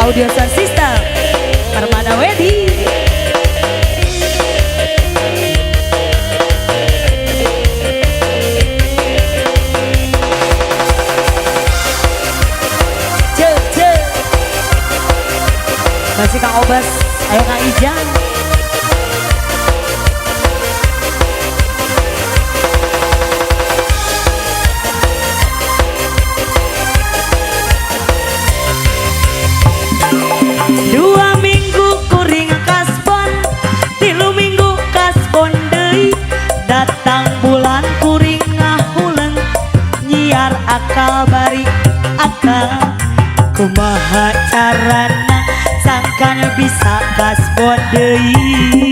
Audio Sound System Permana Wedi. Masih Kang Obas, ayo Kang Ijang. Dua minggu kuring kaspon, tilu minggu kaspon deui. Datang bulan kuring ngahuleng, nyiar akal bari akal. Kumaha carana sangkan bisa kaspon deui.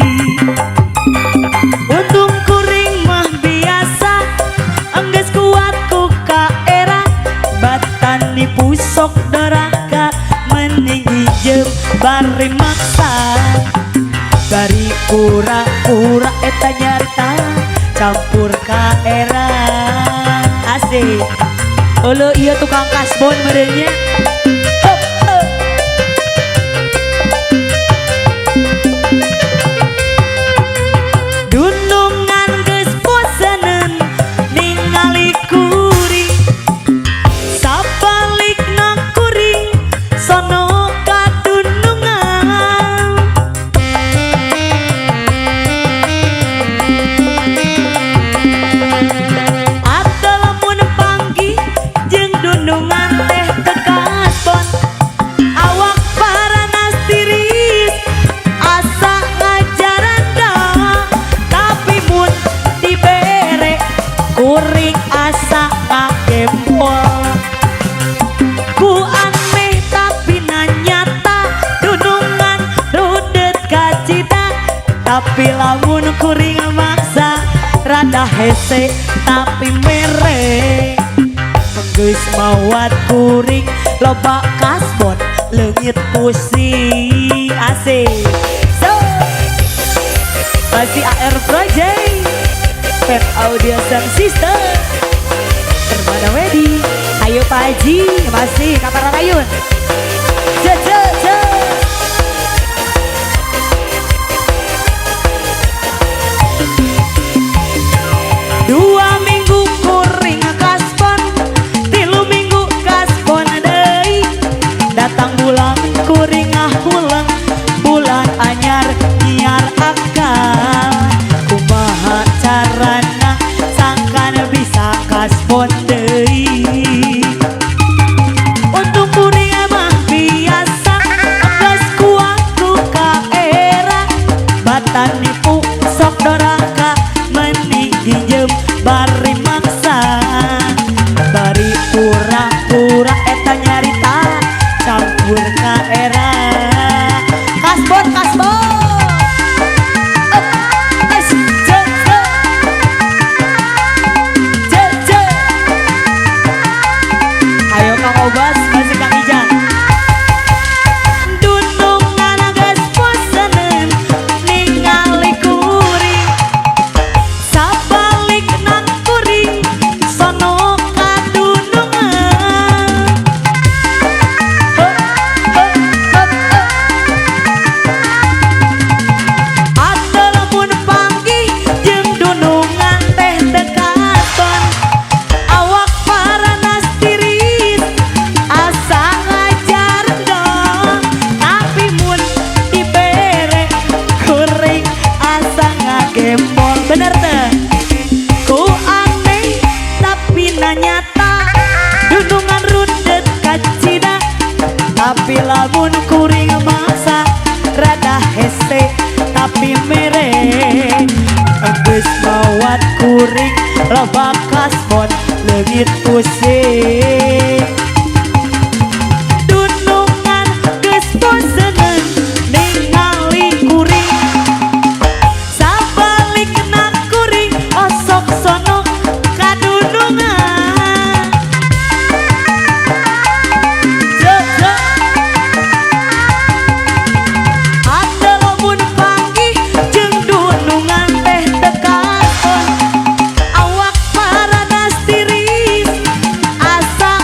Untung kuring mah biasa, enggeus kuat ku kaera. Batan dipusok doraka, mending hijem bari maksa. Bari pura-pura eta nyarita, campur kaera. Asik. Olo iya tukang kasbon merenya. Dunungan geus boseneun ningali kuring, sabalikna kuring sono kadunungan. Atuh lamun panggih jeung dunungan teh teu kaspon, awak paranas tiris asa ngajaran dah. Tapi mun dibere kuring asa ngagembol. Ku aneh tapi nanyata, dunungan rudet kacita. Tapi lamun kuring maksa rada hese tapi mere. Geus mawat kuring loba kasbon leungit pusing. Asik. So masih AR Project Pet Audio Sound System Permana Wedi. Ayo Pak Haji, masih kabar Rayun. Je. Dua minggu kuring kaspon, tilu minggu kaspon deui. Datang bulan kuring ngahuleng, bulan anyar nyiar akal. Kumaha carana sangkan bisa kaspon deui. Untuk kuring mah biasa, geus kuat ku kaera. Batan nipu sok doraka, mending hijem bari maksa. Bari pura-pura eta nyarita, campur kaera. Kasbon je. Ayo Kang Obas, masih Kang Ijang. Dunungan geus boseneun ningali kuring, sabalikna kuring sono kadunungan. Atuh lamun panggih jeung dunungan teh teu katon, awak paranas tiris asa ngajar dong. Tapi mun dibere kuring asa ngagembol. Bener teh? Ku aneh tapi nanyata, dunungan rudet kacida. Tapi lamun kuring maksa rada hese tapi mere. Geus mawat kuring loba kasbon leungit pusing. Dunungan geus boseneun ningali kuring, sabalikna kuring osok sono kadunungan. Atuh lamun panggih jeung dunungan teh teu katon, awak paranas tiris asa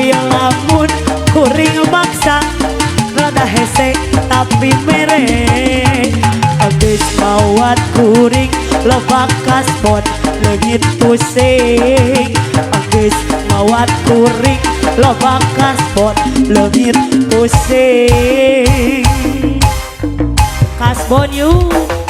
Tapi lamun kuring maksa rada hese tapi merek. Abis mawat kuring lebak kaspon leungit pusing. Abis mawat kuring lebak kaspon leungit pusing. Kasbon yuk.